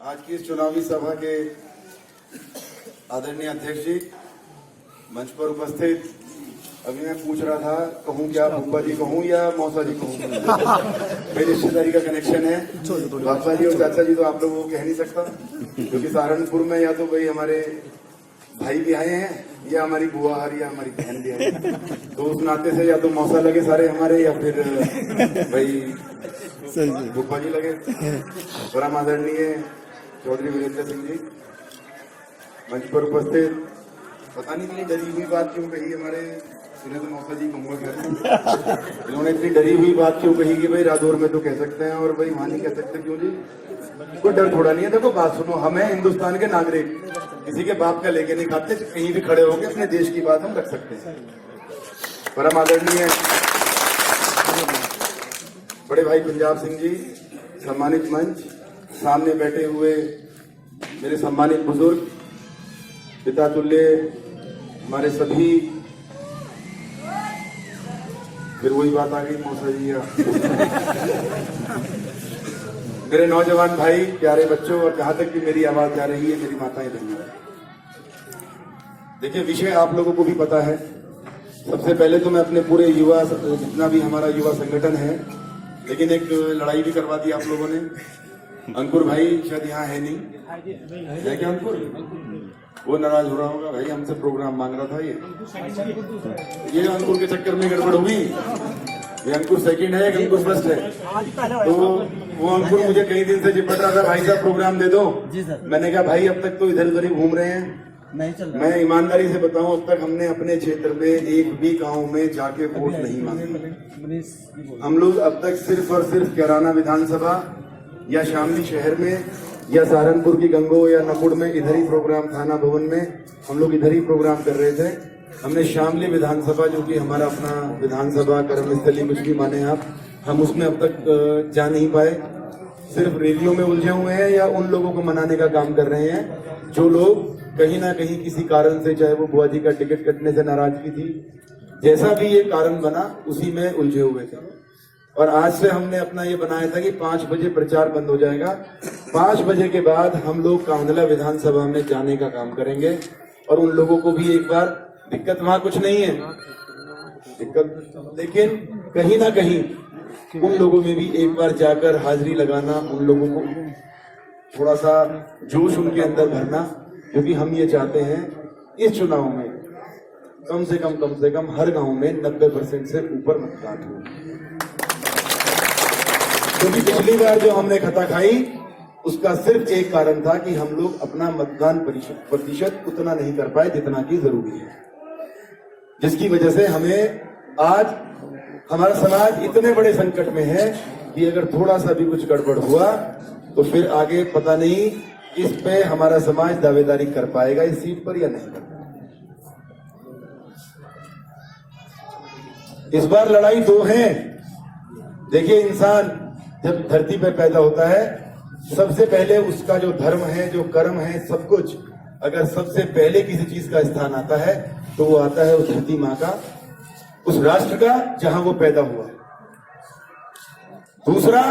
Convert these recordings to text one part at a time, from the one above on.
आज की इस चुनावी सभा के आदरणीय अध्यक्ष जी, मंच पर उपस्थित, अभी मैं पूछ रहा था कहूँ क्या, बुब्बा जी कहूँ या मौसा जी कहूँ। मेरी रिश्तेदारी का कनेक्शन है, बाबा जी और चाचा जी तो आप लोगों को कह नहीं सकता, क्योंकि सहारनपुर में या तो भाई हमारे भाई भी आए हैं या हमारी बुआ या हमारी बहन भी आई, तो उस नाते से या तो मौसा लगे सारे हमारे या फिर भाई बुब्बा जी लगे। परम आदरणीय चौधरी वीरेंद्र सिंह जी मंच पर उपस्थित, पता नहीं इतनी डरी हुई बात क्यों कही हमारे, इन्हें तो मौसा जी कहूंगा खैर, इन्होंने इतनी डरी हुई बात क्यों कही कि भाई रादौर में तो कह सकते हैं और भाई वहां नहीं कह सकते, क्यों जी? कोई डर थोड़ा नहीं है। देखो बात सुनो, हम हैं हिंदुस्तान के नागरिक, किसी के बाप का लेके नहीं खाते, कहीं भी खड़े होकर अपने देश की बात हम रख सकते हैं। परम आदरणीय बड़े भाई पंजाब सिंह जी, सम्मानित मंच, सामने बैठे हुए मेरे सम्मानित बुजुर्ग, पिता तुल्य हमारे सभी, फिर वही बात आ गई मौसा जी, मेरे नौजवान भाई, प्यारे बच्चों, और जहां तक भी मेरी आवाज जा रही है, मेरी माताएं बहनें, देखिए विषय आप लोगों को भी पता है। सबसे पहले तो मैं अपने पूरे युवा, जितना भी हमारा युवा संगठन है, लेकिन एक लड़ाई भी करवा दी आप लोगों ने। अंकुर भाई शायद यहाँ है नहीं, है क्या अंकुर? वो नाराज हो रहा होगा, भाई हमसे प्रोग्राम मांग रहा था ये अंकुर के चक्कर में गड़बड़ होगी। ये अंकुर सेकंड है, अंकुर फर्स्ट है, तो वो अंकुर मुझे कई दिन से चिपट रहा था, भाई साहब प्रोग्राम दे दो। मैंने कहा भाई अब तक तो इधर उधर ही घूम रहे हैं, नहीं चल रहा। मैं ईमानदारी से बताऊं, अब तक हमने अपने क्षेत्र में एक भी गांव में जाके वोट नहीं मांगे। हम लोग अब तक सिर्फ और सिर्फ कैराना विधानसभा या शामली शहर में या सहारनपुर की गंगो या नकुड़ में इधर ही प्रोग्राम, थाना भवन में हम लोग इधर ही प्रोग्राम कर रहे थे। हमने शामली विधानसभा, जो कि हमारा अपना विधानसभा कर्मस्थली कुछ भी माने आप, हम उसमें अब तक जा नहीं पाए। सिर्फ रैलियों में उलझे हुए हैं या उन लोगों को मनाने का काम कर रहे हैं जो लोग कहीं ना कहीं किसी कारण से, चाहे वो बुआ जी का टिकट कटने से नाराजगी थी, जैसा भी ये कारण बना उसी में उलझे हुए थे। और आज से हमने अपना ये बनाया था कि 5 बजे प्रचार बंद हो जाएगा, 5 बजे के बाद हम लोग कांधला विधानसभा में जाने का काम करेंगे। और उन लोगों को भी एक बार, दिक्कत वहां कुछ नहीं है दिक्कत, लेकिन कहीं ना कहीं उन लोगों में भी एक बार जाकर हाजिरी लगाना, उन लोगों को थोड़ा सा जोश उनके अंदर भरना, क्योंकि हम ये चाहते हैं इस चुनाव में कम से कम हर गांव में 90% से ऊपर मतदान हो। क्योंकि पिछली बार जो हमने खता खाई उसका सिर्फ एक कारण था कि हम लोग अपना मतदान प्रतिशत उतना नहीं कर पाए जितना कि जरूरी है, जिसकी वजह से हमें आज हमारा समाज इतने बड़े संकट में है कि अगर थोड़ा सा भी कुछ गड़बड़ हुआ तो फिर आगे पता नहीं इस पे हमारा समाज दावेदारी कर पाएगा इस सीट पर या नहीं कर पाएगा। इस बार लड़ाई 2 है। देखिए, इंसान जब धरती पर पैदा होता है, सबसे पहले उसका जो धर्म है, जो कर्म है, सब कुछ, अगर सबसे पहले किसी चीज का स्थान आता है तो वो आता है उस धरती माँ का, उस राष्ट्र का जहां वो पैदा हुआ। दूसरा,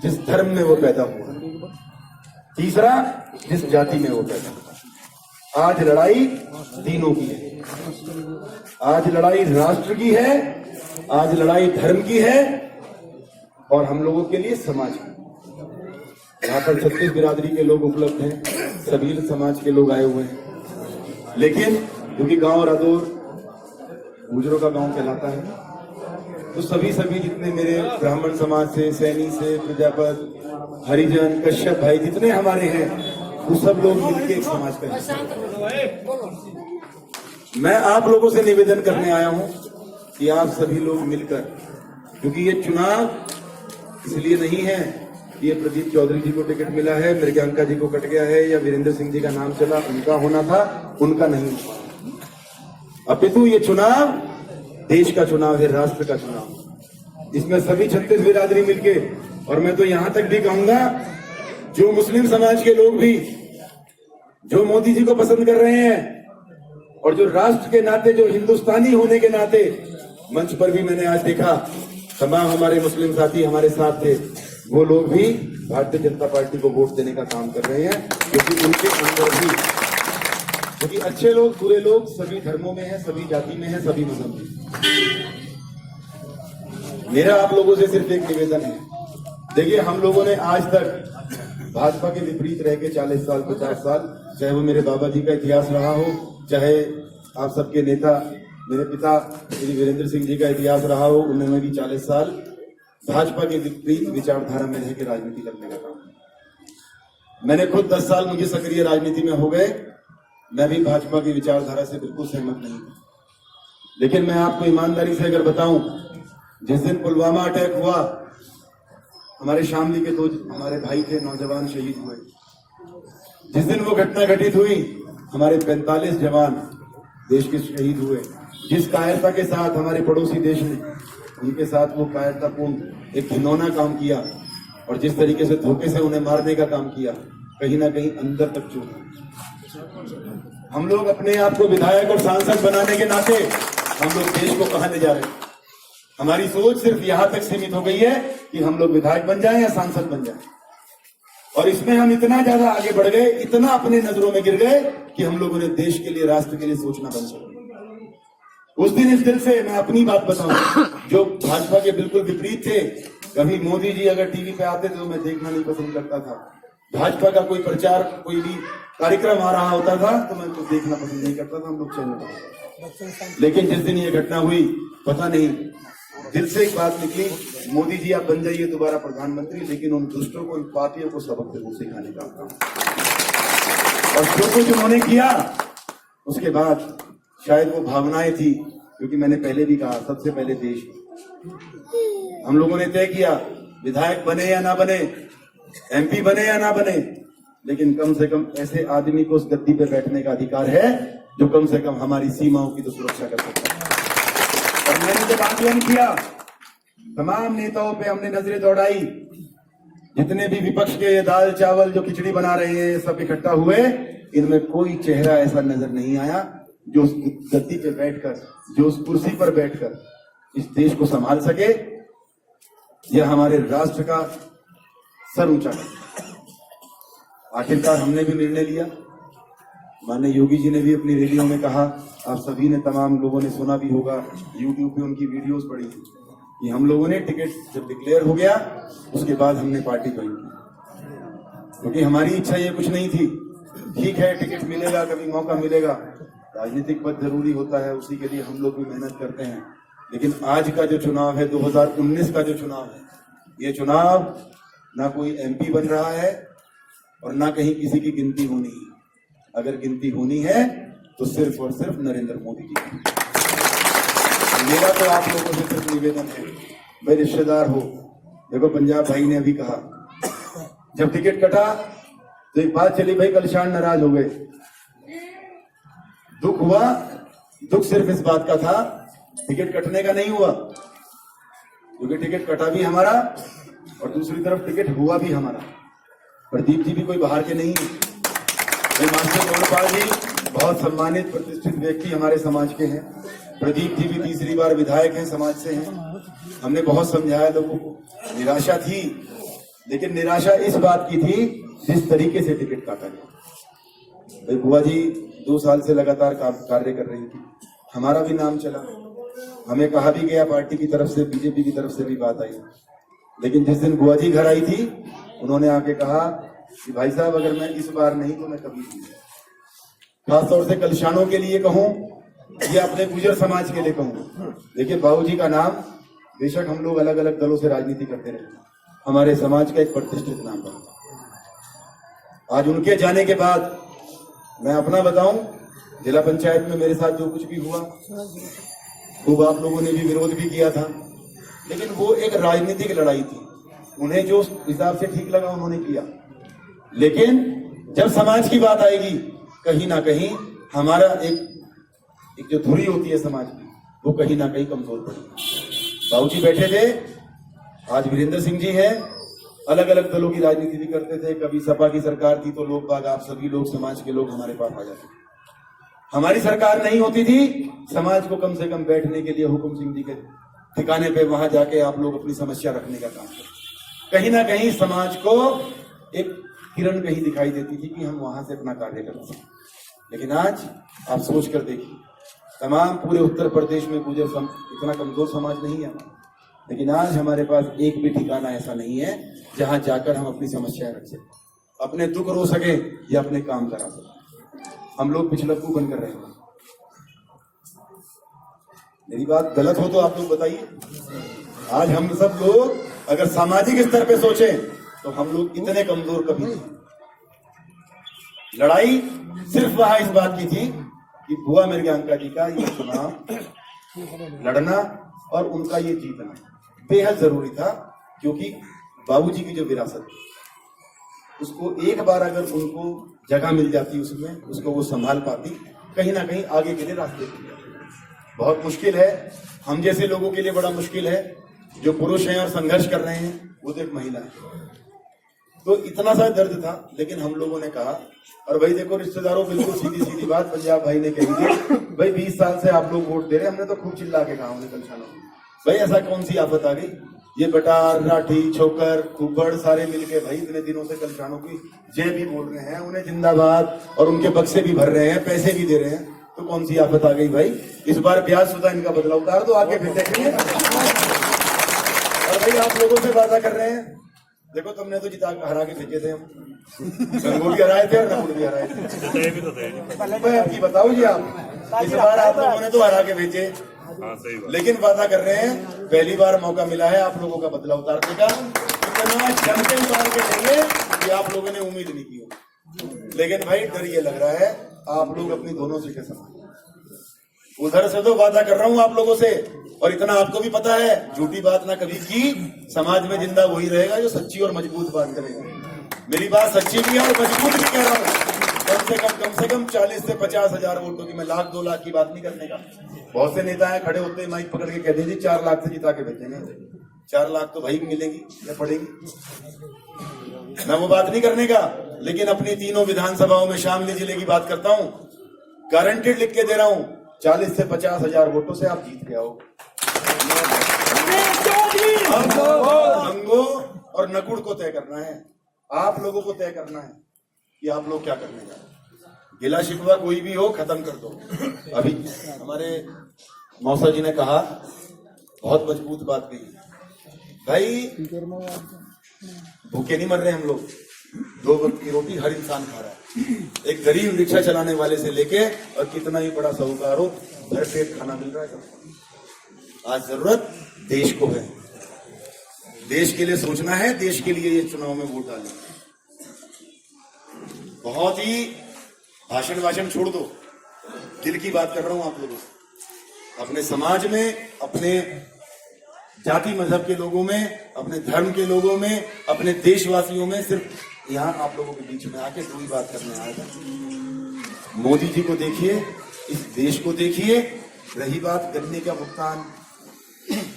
जिस धर्म में वो पैदा हुआ। तीसरा, जिस जाति में वो पैदा हुआ। आज लड़ाई तीनों की है। आज लड़ाई राष्ट्र की है, आज लड़ाई धर्म की है, और हम लोगों के लिए समाज की। यहाँ पर 36 बिरादरी के लोग उपलब्ध हैं, सभी समाज के लोग आए हुए हैं, लेकिन क्योंकि गांव रादौर गुजरों का गांव कहलाता है, तो सभी जितने मेरे ब्राह्मण समाज से, सैनी से, प्रजापत, हरिजन, कश्यप भाई जितने हमारे हैं, वो सब लोग मिलकर एक समाज का हिस्सा हैं। मैं आप लोगों से निवेदन करने आया हूं कि आप सभी लोग मिलकर, क्योंकि ये चुनाव इसलिए नहीं है कि ये प्रदीप चौधरी जी को टिकट मिला है, मृग्यांका जी को कट गया है, या वीरेंद्र सिंह जी का नाम चला, उनका होना था, उनका नहीं। अपितु ये चुनाव देश का चुनाव है, राष्ट्र का चुनाव। इसमें सभी 36 बिरादरी मिलके, और मैं तो यहां तक भी कहूंगा जो मुस्लिम समाज के लोग भी जो मोदी जी को पसंद कर रहे हैं, और जो राष्ट्र के नाते, जो हिंदुस्तानी होने के नाते, मंच पर भी मैंने आज देखा तमाम हमारे मुस्लिम साथी हमारे साथ थे, वो लोग भी भारतीय जनता पार्टी को वोट देने का काम कर रहे हैं, क्योंकि उनके अंदर भी, क्योंकि अच्छे लोग बुरे लोग सभी धर्मों में हैं, सभी जाति में हैं, सभी मजहब में। मेरा आप लोगों से सिर्फ एक निवेदन है, देखिए हम लोगों ने आज तक भाजपा के विपरीत रह के 40 साल 50 साल, चाहे वो मेरे बाबा जी का इतिहास रहा हो, चाहे आप सबके नेता मेरे पिता श्री वीरेंद्र सिंह जी का इतिहास रहा हो, उन्होंने भी 40 साल भाजपा के विपरीत विचारधारा में रह के राजनीति करने का काम किया। मैंने खुद 10 साल मुझे सक्रिय राजनीति में हो गए, मैं भी भाजपा की विचारधारा से बिल्कुल सहमत नहीं हूं। लेकिन मैं आपको ईमानदारी से अगर बताऊं, जिस दिन पुलवामा अटैक हुआ, हमारे शामली के 2 हमारे भाई थे, नौजवान शहीद हुए। जिस दिन वो घटना घटित हुई, हमारे 45 जवान देश के शहीद हुए। जिस कायरता के साथ हमारे पड़ोसी देश ने उनके साथ वो कायरतापूर्ण एक घिनौना काम किया, और जिस तरीके से धोखे से उन्हें मारने का काम किया, कहीं ना कहीं अंदर तक चूक। हम लोग अपने आप को विधायक और सांसद बनाने के नाते हम लोग देश को कहां ले जा रहे हैं? हमारी सोच सिर्फ यहां तक सीमित हो गई है कि हम लोग विधायक बन जाएं या सांसद बन जाएं, और इसमें हम इतना ज्यादा आगे बढ़ गए, इतना अपने नजरों में गिर गए कि हम लोगों ने देश के लिए, राष्ट्र के लिए सोचना बंद कर दिया। उस दिन इस दिल से मैं अपनी बात बताऊं, जो भाजपा के बिल्कुल विपरीत थे, कभी मोदी जी अगर टीवी पे आते थे तो मैं देखना नहीं पसंद करता था। भाजपा का कोई प्रचार, कोई भी कार्यक्रम आ रहा होता था तो मैं उसको देखना पसंद नहीं करता था, हम लोग चैनल। लेकिन जिस दिन ये घटना हुई, पता नहीं दिल से एक बात निकली, मोदी जी आप बन जाइए दोबारा प्रधानमंत्री, लेकिन उन दुष्टों को, उन पापियों को सबक जरूर सिखाने का काम। और जो कुछ उन्होंने किया, उसके बाद शायद वो भावनाएं थी, क्योंकि मैंने पहले भी कहा, सबसे पहले देश हम लोगों ने तय किया, विधायक बने या ना बने, एमपी बने या ना बने, लेकिन कम से कम ऐसे आदमी को उस गद्दी पे बैठने का अधिकार है जो कम से कम हमारी सीमाओं की तो सुरक्षा कर सकता है। और मैंने जब आंदोलन किया, तमाम नेताओं पे हमने नजरें दौड़ाई, जितने भी विपक्ष के दाल चावल जो खिचड़ी बना रहे हैं सब इकट्ठा हुए, इनमें कोई चेहरा ऐसा नजर नहीं आया जो उस गद्दी पे बैठकर, जो उस कुर्सी पर बैठकर इस देश को संभाल सके या हमारे राष्ट्र का सर ऊंचा कर। आखिरकार हमने भी निर्णय लिया, माननीय योगी जी ने भी अपनी रैलियों में कहा, आप सभी ने, तमाम लोगों ने सुना भी होगा, यूट्यूब पे उनकी वीडियोस पड़ी कि हम लोगों ने टिकट जब डिक्लेयर हो गया उसके बाद हमने पार्टी ज्वाइन की, क्योंकि हमारी इच्छा ये कुछ नहीं थी। ठीक है, टिकट मिलेगा, कभी मौका मिलेगा, राजनीतिक पद जरूरी होता है, उसी के लिए हम लोग भी मेहनत करते हैं। लेकिन आज का जो चुनाव है, 2019 का जो चुनाव है, ये चुनाव ना कोई एमपी बन रहा है और ना कहीं किसी की गिनती होनी है। अगर गिनती होनी है तो सिर्फ और सिर्फ नरेंद्र मोदी जी की। मेरा तो आप लोगों से सिर्फ निवेदन है, भाई रिश्तेदार हो, देखो पंजाब भाई ने अभी कहा, जब टिकट कटा तो एक बात चली, भाई कलशान नाराज हो गए। दुख हुआ, दुख सिर्फ इस बात का था, टिकट कटने का नहीं हुआ, क्योंकि टिकट कटा भी हमारा और दूसरी तरफ टिकट हुआ भी हमारा। प्रदीप जी भी कोई बाहर के नहीं है, मास्टर गोलपाल जी बहुत सम्मानित प्रतिष्ठित व्यक्ति हमारे समाज के हैं। प्रदीप जी भी तीसरी बार विधायक हैं, समाज से हैं। हमने बहुत समझाया लोगों को, निराशा थी, लेकिन निराशा इस बात की थी जिस तरीके से टिकट काटा गया। भाई बुआ जी 2 साल से लगातार कार्य कर रही थी, हमारा भी नाम चला, हमें कहा भी गया, पार्टी की तरफ से, बीजेपी की तरफ से भी बात आई। लेकिन जिस दिन बुआ जी घर आई थी, उन्होंने आके कहा कि भाई साहब अगर मैं इस बार नहीं तो मैं कभी नहीं। खासतौर से कलशानों के लिए कहूं या अपने गुजर समाज के लिए कहूं, देखिए बाबूजी का नाम, बेशक हम लोग अलग अलग दलों से राजनीति करते रहे, हमारे समाज का एक प्रतिष्ठित नाम बना। आज उनके जाने के बाद मैं अपना बताऊं, जिला पंचायत में मेरे साथ जो कुछ भी हुआ, खूब आप लोगों ने भी विरोध भी किया था, लेकिन वो एक राजनीतिक लड़ाई थी, उन्हें जो हिसाब से ठीक लगा उन्होंने किया। लेकिन जब समाज की बात आएगी, कहीं ना कहीं हमारा एक जो धुरी होती है समाज की, वो कहीं ना कहीं कमजोर पड़ी। बाबूजी बैठे थे, आज वीरेंद्र सिंह जी हैं, अलग अलग दलों की राजनीति भी करते थे। कभी सपा की सरकार थी तो लोग बाग, आप सभी लोग, समाज के लोग हमारे पास आ जाते थे। हमारी सरकार नहीं होती थी, समाज को कम से कम बैठने के लिए हुकुम सिंह जी के ठिकाने पे वहां जाके आप लोग अपनी समस्या रखने का काम करते। कहीं ना कहीं समाज को एक किरण कहीं दिखाई देती थी कि हम वहां से अपना कार्य कर सकते। लेकिन आज आप सोच कर देखिए, तमाम पूरे उत्तर प्रदेश में गुर्जर इतना कमजोर समाज नहीं है, लेकिन आज हमारे पास एक भी ठिकाना ऐसा नहीं है जहां जाकर हम अपनी समस्याएं रख सकें, अपने दुख रो सके या अपने काम करा सके। हम लोग पिछलक्कू बनकर रहे हैं। मेरी बात गलत हो तो आप लोग बताइए। आज हम सब लोग अगर सामाजिक स्तर पे सोचें तो हम लोग इतने कमजोर कभी नहीं। लड़ाई सिर्फ वहां इस बात की थी कि बुआ मेरज्ञानका जी का ये चुनाव लड़ना और उनका ये जीतना बेहद जरूरी था, क्योंकि बाबूजी की जो विरासत उसको एक बार अगर उनको जगह मिल जाती उसमें, उसको वो संभाल पाती, कहीं ना कहीं आगे के लिए रास्ते खुल जाते। बहुत मुश्किल है, हम जैसे लोगों के लिए बड़ा मुश्किल है, जो पुरुष हैं और संघर्ष कर रहे हैं वो तो एक महिला है। तो इतना सा दर्द था, लेकिन हम लोगों ने कहा, और भाई देखो रिश्तेदारों, बिल्कुल सीधी सीधी बात पंजाब भाई ने कही थी, भाई 20 साल से आप लोग वोट दे रहे हैं, हमने तो खूब चिल्ला के कहा उन्हें कलशानों में, भाई ऐसा कौन सी आफत आ गई, ये बटार राठी छोकर कुबड़ सारे मिलके भाई इतने दिनों से कलशानों की जय भी बोल रहे हैं, उन्हें जिंदाबाद और उनके बक्से भी भर रहे हैं, पैसे भी दे रहे हैं, तो कौन सी आफत आ गई भाई, इस बार ब्याज सुधा इनका बदला उतार दो, आगे फिर देखेंगे। और भाई आप लोगों से वादा कर रहे हैं, देखो तुमने तो जिता हरा के भेजे थे, हम गंगोली हराए थे और नकुड़ भी हराए थे। अब की बताओ जी, आप इस बार आप लोगों ने तो हरा के भेजे, लेकिन वादा कर रहे हैं पहली बार मौका मिला है आप लोगों का बदला उतारने का, इतना जम के उतार के देंगे कि आप लोगों ने उम्मीद नहीं की हो। लेकिन भाई डर ये लग रहा है आप लोग अपनी दोनों सीटें संभालें। उधर से तो वादा कर रहा हूं आप लोगों से, और इतना आपको भी पता है, झूठी बात ना कभी की, समाज में जिंदा वही रहेगा जो सच्ची और मजबूत बात करेगा। मेरी बात सच्ची भी है और मजबूत भी कह रहा हूं। कम से कम 40 से 50 हजार वोटों की, मैं लाख 2 लाख की बात नहीं करने का। बहुत से नेता है खड़े होते हैं माइक पकड़ के कहते हैं 4 लाख से जिता के भेजेंगे। 4 लाख तो भाई मिलेगी या पड़ेगी, मैं वो बात नहीं करने का। लेकिन अपनी तीनों विधानसभाओं में शामली जिले की बात करता हूं, गारंटेड लिख के दे रहा हूं, 40 से 50 हजार वोटों से आप जीत के आओ। गंगो और नकुड़ को तय करना है, आप लोगों को तय करना है कि आप लोग क्या करने जा रहे हैं। गिला शिकवा कोई भी हो खत्म कर दो। अभी हमारे मौसा जी ने कहा, बहुत मजबूत बात कही, भाई भूखे नहीं मर रहे हम लोग, 2 वक्त की रोटी हर इंसान खा रहा है। एक गरीब रिक्शा चलाने वाले से लेके और कितना ही बड़ा साहूकार हो, भर पेट खाना मिल रहा है सबको। आज जरूरत देश को है, देश के लिए सोचना है, देश के लिए ये चुनाव में वोट डालें। बहुत ही भाषण छोड़ दो, दिल की बात कर रहा हूं आप लोगों से। अपने समाज में, अपने जाति मजहब के लोगों में, अपने धर्म के लोगों में, अपने देशवासियों में, सिर्फ यहाँ आप लोगों के बीच में आके 2 ही बात करने आया था। मोदी जी को देखिए, इस देश को देखिए। रही बात गन्ने का भुगतान,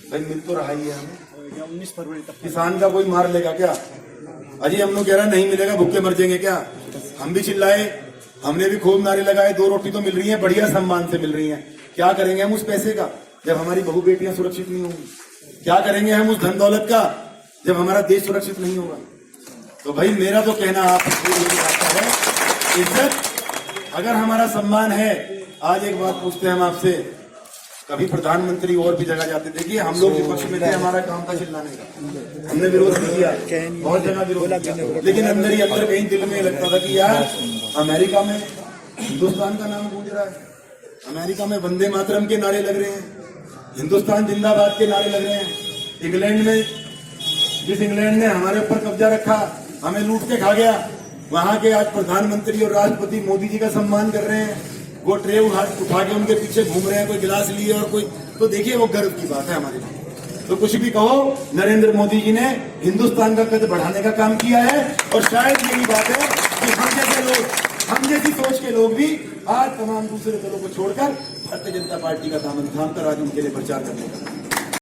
भाई मिल तो रहा ही है हमें, 19 फरवरी तक। किसान का कोई मार लेगा क्या? अजी हम लोग कह रहे हैं नहीं मिलेगा, भूखे मर जाएंगे क्या? हम भी चिल्लाए, हमने भी खूब नारे लगाए, 2 रोटी तो मिल रही है, बढ़िया सम्मान से मिल रही है। क्या करेंगे हम उस पैसे का जब हमारी बहू बेटियां सुरक्षित नहीं होंगी? क्या करेंगे हम उस धन दौलत का जब हमारा देश सुरक्षित नहीं होगा? तो भाई मेरा तो कहना आपको है, इज्जत अगर हमारा सम्मान है। आज एक बात पूछते हैं हम आपसे, कभी प्रधानमंत्री और भी जगह जाते, देखिए हम लोग विपक्ष में थे, हमारा काम था चिल्लाने का, हमने विरोध नहीं किया, बहुत जगह विरोध किया, लेकिन अंदर ही अंदर कहीं दिल में लगता था कि यार अमेरिका में हिंदुस्तान का नाम गूंज रहा है, अमेरिका में वंदे मातरम के नारे लग रहे हैं, हिंदुस्तान जिंदाबाद के नारे लग रहे हैं। इंग्लैंड में, जिस इंग्लैंड ने हमारे ऊपर कब्जा रखा, हमें लूट के खा गया, वहां के आज प्रधानमंत्री और राष्ट्रपति मोदी जी का सम्मान कर रहे हैं। वो ट्रे उठा के उनके पीछे घूम रहे हैं, कोई गिलास लिए और कोई, तो देखिए वो गर्व की बात है हमारे लिए। तो कुछ भी कहो, नरेंद्र मोदी जी ने हिंदुस्तान का कद बढ़ाने का काम किया है, और शायद यही बात है कि हम जैसे लोग, हम जैसी सोच के लोग भी आज तमाम दूसरे दलों को छोड़कर भारतीय जनता पार्टी का दामन थाम कर आज उनके लिए प्रचार करने का